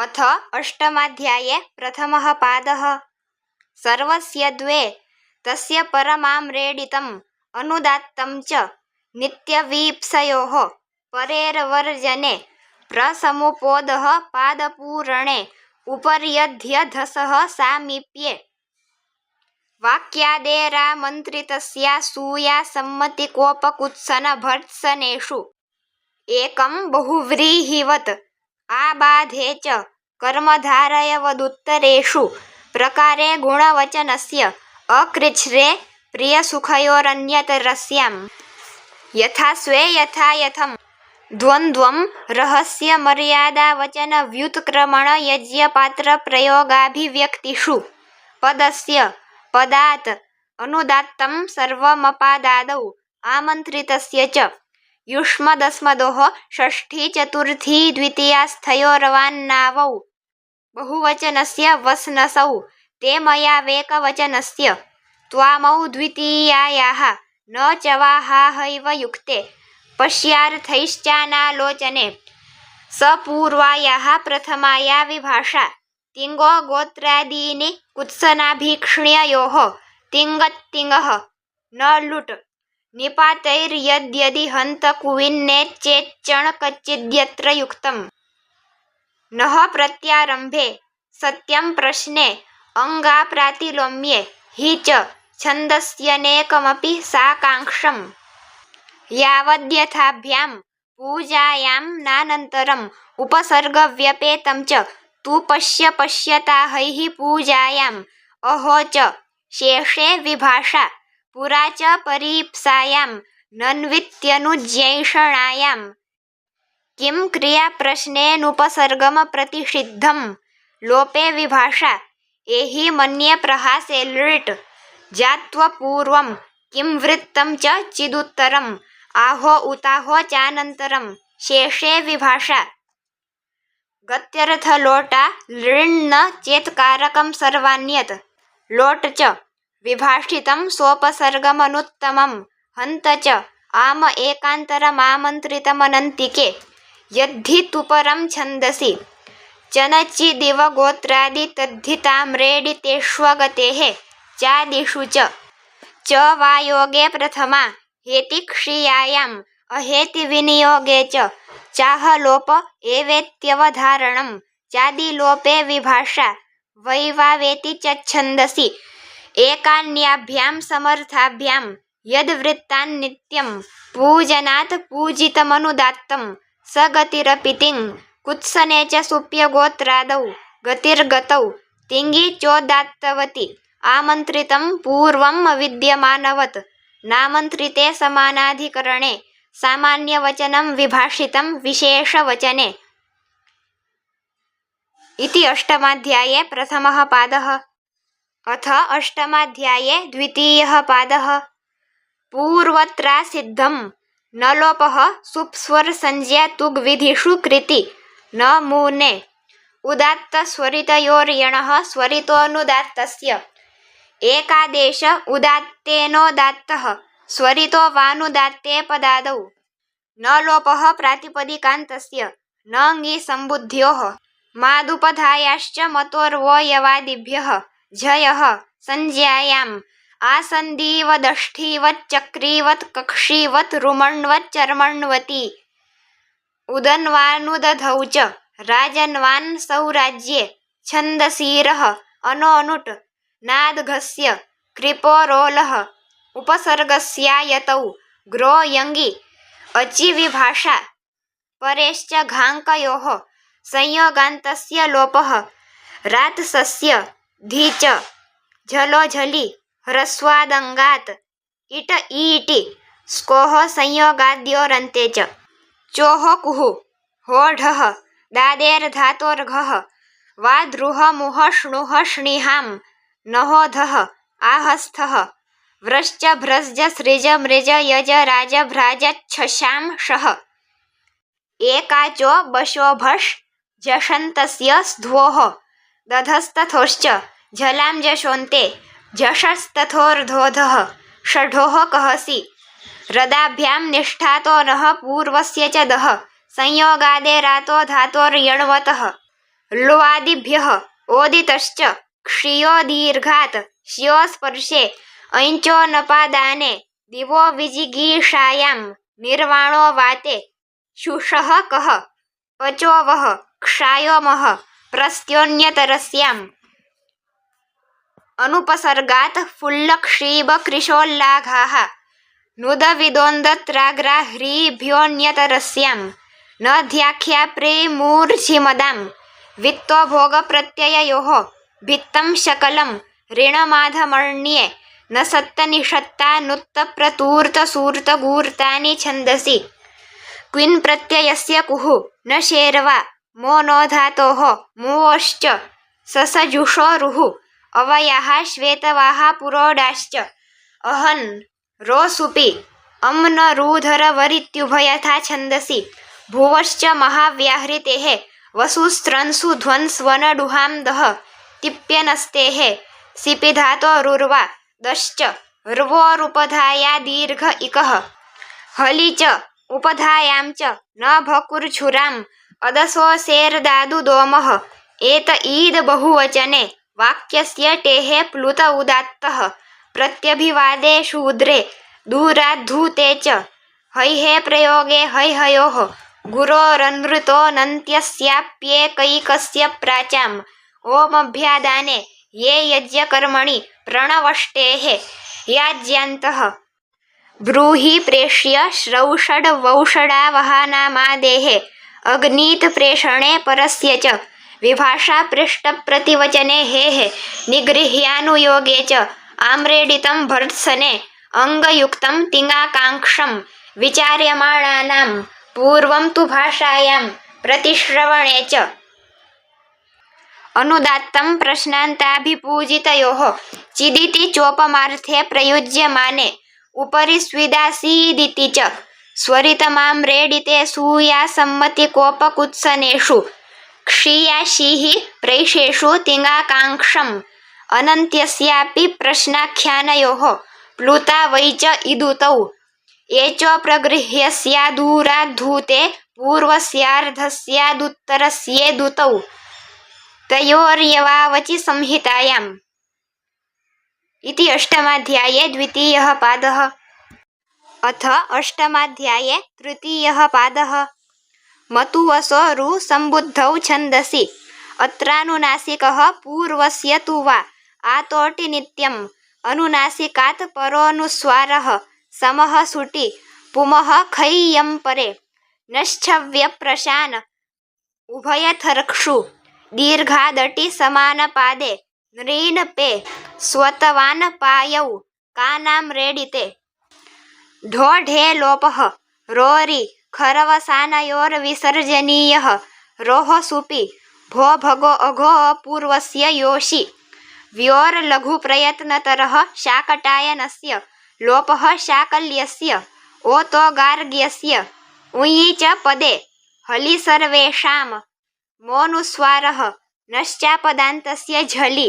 अथ अष्टमाध्याये प्रथमः पादः। सर्वस्य द्वे तस्य परमाम्रेडितम् अनुदात्तं च नित्यवीप्सयोः परेर्वर्जने प्रसमुपोदः पादपूरणे उपर्यध्यधसः सामीप्ये वाक्यादेरामन्त्रितस्यासूया सम्मतिकोपकुत्सनभर्त्सनेषु एकं बहुव्रीहिवत् आबाधे च कर्मधारयवदुत्तरेषु प्रकारे गुणवचनस्य अकृच्छ्रे प्रियसुखयोरन्यतरस्यां यथा स्वे यथा यथं द्वन्द्वं रहस्यमर्यादावचनव्युत्क्रमणयज्ञपात्रप्रयोगाभिव्यक्तिषु पदस्य पदात् अनुदात्तं सर्वमपादादौ आमन्त्रितस्य च युष्मदस्मदोः षष्ठी चतुर्थी द्वितीयास्थयोरवान्नावौ बहुवचनस्य वस्नसौ ते मयावेकवचनस्य त्वामौ द्वितीयायाः न चवाहाहैव युक्ते पश्यार्थैश्चानालोचने सपूर्वायाः प्रथमाया विभाषा तिङ्गो गोत्रादीनि कुत्सनाभीक्ष्ण्ययोः तिङ्गत्तिङ्गः न लुट् निपातैर्यद्यदि हन्त कुविन्नेच्चेच्चणकच्चिद्यत्र युक्तम् नः प्रत्यारम्भे सत्यं प्रश्ने अङ्गाप्रातिलोम्ये हि च छन्दस्यनेकमपि साकाङ्क्षम् यावद्यथाभ्यां पूजायां नानन्तरम् उपसर्गव्यपेतं च तु पश्यताहैः पूजायाम् अहो च शेषे विभाषा पुरा च परीप्सायां नन्वित्यनुज्ञैषणायां किं क्रियाप्रश्नेनुपसर्गमप्रतिषिद्धं लोपे विभाषा एहि मन्ये प्रहासे लृट् जात्वपूर्वं किं वृत्तं च चिदुत्तरम् आहो उताहो चानन्तरं शेषे विभाषा गत्यर्थलोटा लृण्ण चेत्कारकं सर्वान्यत् लोट च विभाषितं सोपसर्गमनुत्तमं हन्त च आम एकान्तरमामन्त्रितमनन्तिके यद्धि तुपरं छन्दसि चनचिदिव गोत्रादि तद्धिताम्रेडितेष्वगतेः चादिषु च वा योगे प्रथमा हेतिक्षीयायाम् अहेतिविनियोगे च चाहलोप एवेत्यवधारणं चादिलोपे विभाषा वैवावेति च छन्दसि एकान्याभ्यां समर्थाभ्यां यद्वृत्तान्नित्यं पूजनात् पूजितमनुदात्तं स गतिरपितिं कुत्सने च सुप्यगोत्रादौ गतिर्गतौ तिङि चोदात्तवति आमन्त्रितं पूर्वम् अविद्यमानवत् नामन्त्रिते समानाधिकरणे सामान्यवचनं विभाषितं विशेषवचने। इति अष्टमाध्याये प्रथमः पादः। अथ अष्टमाध्याये द्वितीयः पादः। पूर्वत्रासिद्धं न लोपः सुप्स्वरसंज्ञा तुग्विधिषु कृति न मूने उदात्तस्वरितयोर्यणः स्वरितोऽनुदात्तस्य एकादेश उदात्तेनोदात्तः स्वरितो वानुदात्ते पदादौ न लोपः प्रातिपदिकान्तस्य न ङिसम्बुद्ध्योः मादुपधायाश्च मतोर्वयवादिभ्यः झयः संज्ञायाम् आसन्दीवदष्ठीवत् चक्रीवत् कक्षीवत् रुमण्वत् चर्मण्वति उदन्वानुदधौ च राजन्वान् सौराज्ये छन्दसीरः अनोनुट् नाद्घस्य कृपोरोलः उपसर्गस्यायतौ ग्रो यङि अचि विभाषा परेश्च घाङ्कयोः संयोगान्तस्य लोपः रात्सस्य धी च झलो झलि ह्रस्वादङ्गात् इट ईटि स्कोः संयोगाद्योरन्ते च चोः कुः होढः दादेर्धातोर्घः वा द्रुह मुह श्णुः श्णिहां नहोधः आहस्थः व्रश्च भ्रश्च सृज मृज यज राज भ्राजच्छशां शः एकाचो बशोभश् झषन्तस्य स्ध्वोः दधस्तथोश्च झलां जशोन्ते झषस्तथोर्धोधः षढोः कहसि रदाभ्यां निष्ठातो नः पूर्वस्य च दः संयोगादेरातो धातोर्यण्वतः ल्वादिभ्यः ओदितश्च क्षियो दीर्घात् श्यो स्पर्शे ऐञ्चो नपादाने दिवो विजिगीषायां निर्वाणो वाते शुषः कः पचोवः क्षायोमः प्रस्त्योन्यतरस्याम् अनुपसर्गात् फुल्लक्षीबकृशोल्लाघाः नुदविदोन्दत्राग्राह्रीभ्योऽन्यतरस्यां न ध्याख्या प्रेमूर्झिमदां वित्तो भोगप्रत्यययोः भित्तं शकलं ऋणमाधमर्ण्ये न सत्तनिषत्ता नुत्तप्रतूर्तसूर्तगूर्तानि छन्दसि क्विन् प्रत्ययस्य कुः न शेर्वा मो नो धातोः मुवोश्च ससजुषो रुः अवयाः श्वेतवाः पुरोडाश्च अहन् रोसुपि अम्नरूधरवरित्युभयथा छन्दसि भुवश्च महाव्याहृतेः वसुस्त्रंसु ध्वंस्वनडुहां दः तिप्यनस्तेः सिपिधातोरुर्वा दश्च र्वोरुपधाया दीर्घ इकः हलि च उपधायां च न भकुर्छुराम् अदसोऽसेर्दादुदोमः एत ईद बहुवचने वाक्यस्य टेः प्लुत उदात्तः प्रत्यभिवादे शूद्रे दूराद्धूते च हैहे प्रयोगे हैहयोः गुरोरनृतोऽनन्त्यस्याप्येकैकस्य प्राचाम् ओमभ्यादाने ये यज्ञकर्मणि प्रणवष्टेः याज्यान्तः ब्रूहि प्रेष्य श्रौषडवौषडावहानामादेः अग्नीत प्रेषणे परस्य च विभाषा पृष्ठप्रतिवचने हेः निगृह्यानुयोगे च आम्रेडितं भर्त्सने अङ्गयुक्तं तिङाकाङ्क्षं विचार्यमाणानां पूर्वं तु भाषायां प्रतिश्रवणे च अनुदात्तं प्रश्नान्ताभिपूजितयोः चिदिति चोपमार्थे प्रयुज्यमाने उपरि स्विदासीदिति च स्वरितमाम्रेडिते सूयासम्मतिकोपकुत्सनेषु क्षीयाशीः प्रैषेषु तिङाकाङ्क्षम् अनन्त्यस्यापि प्रश्नाख्यानयोः प्लुता वै च इदुतौ एचोप्रगृह्यस्यादूराद्धूते पूर्वस्यार्धस्यादुत्तरस्येदुतौ तयोर्यवावचि संहितायाम् इति अष्टमाध्याये द्वितीयः पादः। अथ अष्टमाध्याये तृतीयः पादः। मतुवसो रु सम्बुद्धौ छन्दसि अत्रानुनासिकः पूर्वस्य तु वा आतोटि नित्यम् अनुनासिकात् परोऽनुस्वारः समः सुटि पुमः खय्यं परे नश्छव्यप्रशान उभयथर्क्षु दीर्घादटि समानपादे नृन् पे स्वतवान् पायौ कानां रेडिते ढोढे लोपः रोरि खरवसानयोर्विसर्जनीयः रोः सुपि भो भगो अघो अपूर्वस्य योषि व्योर्लघुप्रयत्नतरः शाकटायनस्य लोपः शाकल्यस्य ओतो गार्ग्यस्य उयि च पदे हलि सर्वेषां मोनुस्वारः नश्चापदान्तस्य झलि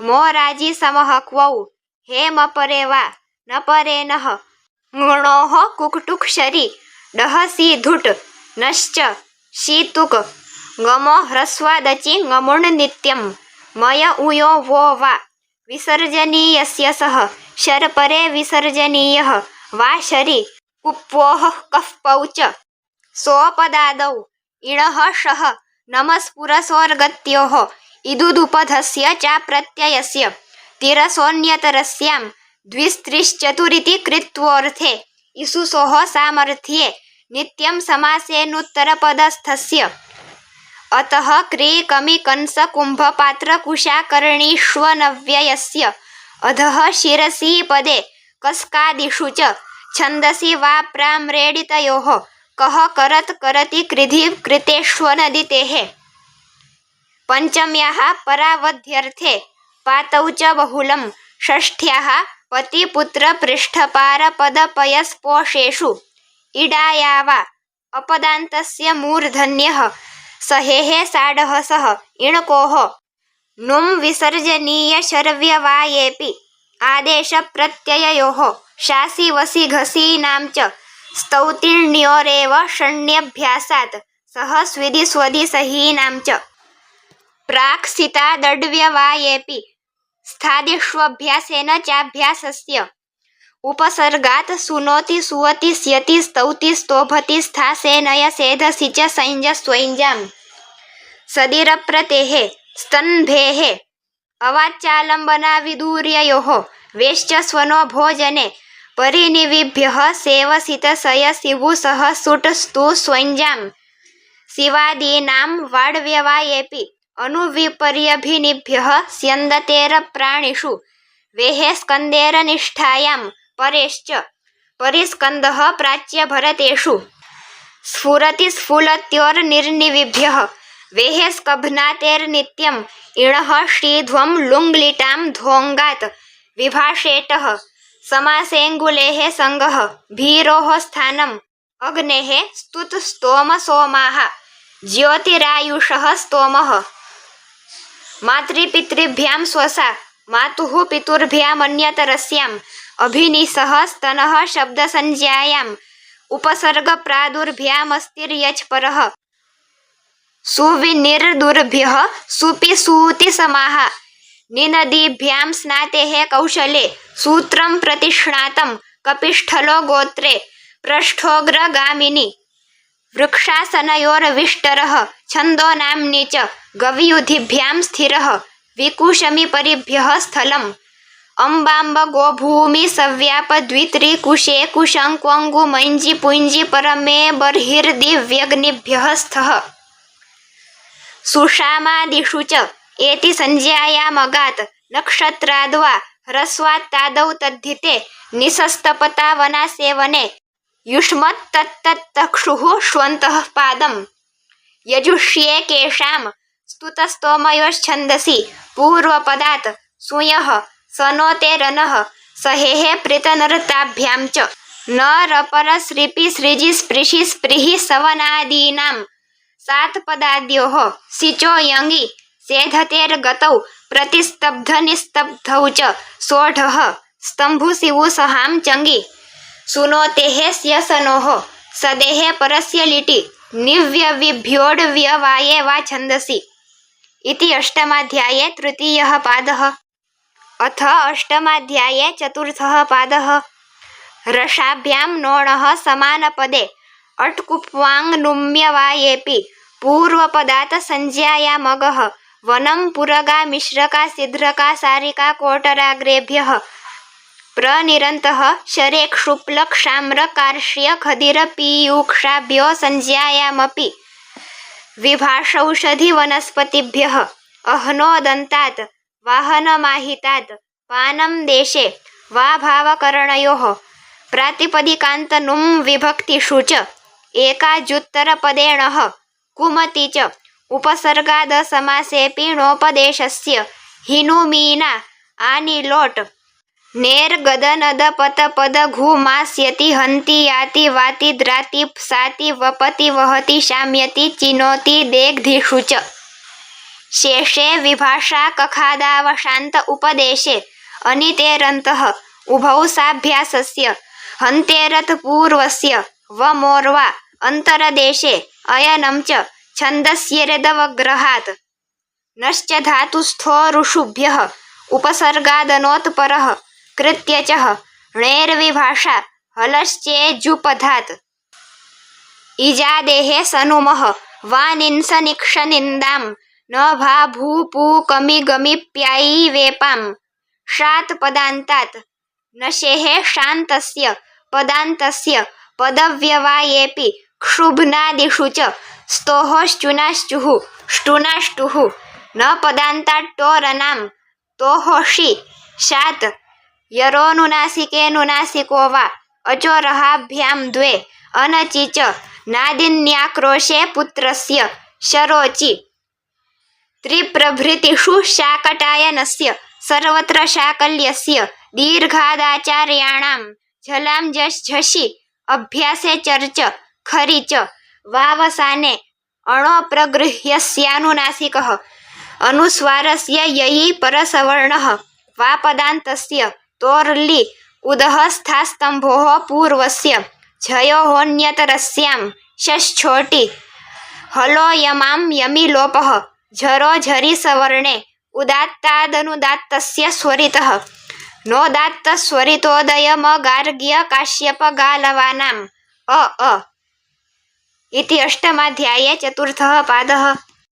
मोराजि समः क्वौ हेमपरे वा न परेनः ङणोः कुक्टुक्षरि डहसि धुट् नश्च शीतुक् ङमो ह्रस्वादचि ङमुण् नित्यं मय उयो वो वा विसर्जनीयस्य सः शर्परे विसर्जनीयः वा शरि कुप्वोः कः च सोपदादौ इणः शः नमस्पुरसोर्गत्योः इदुदुपधस्य चाप्रत्ययस्य तिरसोऽन्यतरस्यां द्विस्त्रिश्चतुरिति कृत्वोऽर्थे इसुसोः सामर्थ्ये नित्यं समासेनुत्तरपदस्थस्य अतः क्रीकमिकंसकुम्भपात्रकुशाकर्णीष्वनव्ययस्य अधः शिरसि पदे कस्कादिषु च छन्दसि वा प्राम्रेडितयोः कः करत् करति कृधि कृतेष्वनदितेः पञ्चम्याः परावध्यर्थे पातौ च बहुलं षष्ठ्याः पतिपुत्रपृष्ठपारपदपयस्पोषेषु इडायावा अपदान्तस्य मूर्धन्यः सहेः साडहसः इणकोः नुं विसर्जनीयशर्व्यवायेऽपि आदेशप्रत्यययोः शासि वसि घसीनां च स्तौतिण्योरेव षण्यभ्यासात् सह स्विदि स्वदि सहीनां च प्राक्सितादड्व्यवायेऽपि स्थादिष्वभ्यासेन चाभ्यासस्य उपसर्गात् सुनोति सुवति स्यति स्तौति स्तोभति स्थासेनय सेधसि च संज स्वैञ्जाम् सदिरप्रतेः स्तन्भेः अवाच्यालम्बनाविदूर्ययोः वेश्च स्वनो भोजने परिनिविभ्यः सेवसितसयसिवुसः सुटस्तु स्वैञ्जाम् शिवादीनां वाड्व्यवायेऽपि अनुविपर्यभिनिभ्यः स्यन्दतेरप्राणिषु वेहे स्कन्देरनिष्ठायां परेश्च परिस्कन्दः प्राच्यभरतेषु स्फुरति स्फुलत्योर्निर्निविभ्यः वेहे स्कभ्नातेर्नित्यम् इणः श्रीध्वं लुङ्लिटां ध्वोङ्गात् विभाषेटः समासेऽङ्गुलेः सङ्गः भीरोः स्थानम् अग्नेः स्तुतस्तोमसोमाः ज्योतिरायुषः स्तोमः मातृपितृभ्यां स्वसा मातुः पितुर्भ्यामन्यतरस्याम् अभिनिसः स्तनः शब्दसंज्ञायाम् उपसर्गप्रादुर्भ्यामस्तिर्यच् परः सुविनिर्दुर्भ्यः सुपि सूतिसमाः निनदीभ्यां स्नातेः कौशले सूत्रं प्रतिष्णातं कपिष्ठलो गोत्रे पृष्ठोग्रगामिनि वृक्षासनयोरविष्टरः छन्दो नाम्नि च गवियुधिभ्यां स्थिरः विकुशमिपरिभ्यः स्थलम् अम्बाम्ब गोभूमि सव्यापद्वित्रिकुशे कुशङ्क्वङ्गुमञ्जि पुञ्जि परमे बर्हिर्दिव्यग्निभ्यः स्थः सुषामादिषु च एति संज्ञायामगात् नक्षत्राद्वा ह्रस्वात्तादौ तद्धिते निसस्तपतावनासेवने युष्मत्तत्तक्षुः श्वन्तः पादम् यजुष्ये केषां स्तुतस्तोमयोश्छन्दसि पूर्वपदात् सुयः सनोतेरनः सहेः प्रीतनरताभ्यां च न रपरसृपि सृजि स्पृशि स्पृहि सवनादीनां सात्पदाद्योः सिचो यङि सेधतेर्गतौ प्रतिस्तब्धनिस्तब्धौ च सोढः स्तम्भुसिवुसहां चङि सुनोतेः स्यसनोः सदेः परस्य लिटि निव्यविभ्योड्व्यवाये वा छन्दसि इति अष्टमाध्याये तृतीयः पादः। अथ अष्टमाध्याये चतुर्थः पादः। रसाभ्यां नोणः समानपदे अट्कुप्वाङ्नुम्यवायेऽपि पूर्वपदात् संज्ञायामगः वनं पुरगा मिश्रका सिद्ध्रका सारिका कोटराग्रेभ्यः प्रनिरन्तः शरेक्षुप्लक्षाम्रकार्ष्य खदिरपीयूक्षाभ्यो संज्ञायामपि विभाषौषधिवनस्पतिभ्यः अह्नोदन्तात् वाहनमाहितात् पानं देशे वा भावकरणयोः प्रातिपदिकान्तनुं विभक्तिषु च एकाजुत्तरपदेणः कुमति च उपसर्गादसमासेऽपि णोपदेशस्य हिनुमीना आनिलोट् नेर्गदनदपतपदघुमास्यति हन्ति याति वाति द्राति साति वपति वहति शाम्यति चिनोति देग्धिषु च शेषे विभाषा कखादावशान्त उपदेशे अनितेरन्तः उभौ साभ्यासस्य हन्तेरथ पूर्वस्य वमोर्वा अन्तरदेशे अयनं च छन्दस्येरेदवग्रहात् नश्च धातुस्थो ऋषुभ्यः उपसर्गादनोत्परः कृत्य च णेर्विभाषा हलश्चेजुपधात् इजादेः सनुमः वानिंसनिक्षनिन्दां न भा भूपूकमिगमिप्यायी वेपां शात् पदान्तात् नशेः शान्तस्य पदान्तस्य पदव्यवायेऽपि क्षुभ्नादिषु च स्तोहोश्चुनाश्चुः ष्टुनाष्टुः न पदान्ताट्टोरनां तोहोषि शात् यरोनुनासिकेनुनासिको वा अचोरहाभ्यां द्वे अनचि च नादिन्याक्रोशे पुत्रस्य शरोचि त्रिप्रभृतिषु शाकटायनस्य सर्वत्र शाकल्यस्य दीर्घादाचार्याणां झलां झषि अभ्यासे चर्च खरि च वावसाने अणोप्रगृह्यस्यानुनासिकः अनुस्वारस्य ययि परसवर्णः वा पदान्तस्य तोर्लि उदःस्थास्तम्भोः पूर्वस्य झयोऽन्यतरस्यां शश्छोटि हलो यमां यमि लोपः झरो झरि सवर्णे उदात्तादनुदात्तस्य स्वरितः नोदात्त स्वरितोदयम गार्ग्य काश्यप गालवानाम् अ इति अष्टमाध्याये चतुर्थः पादः।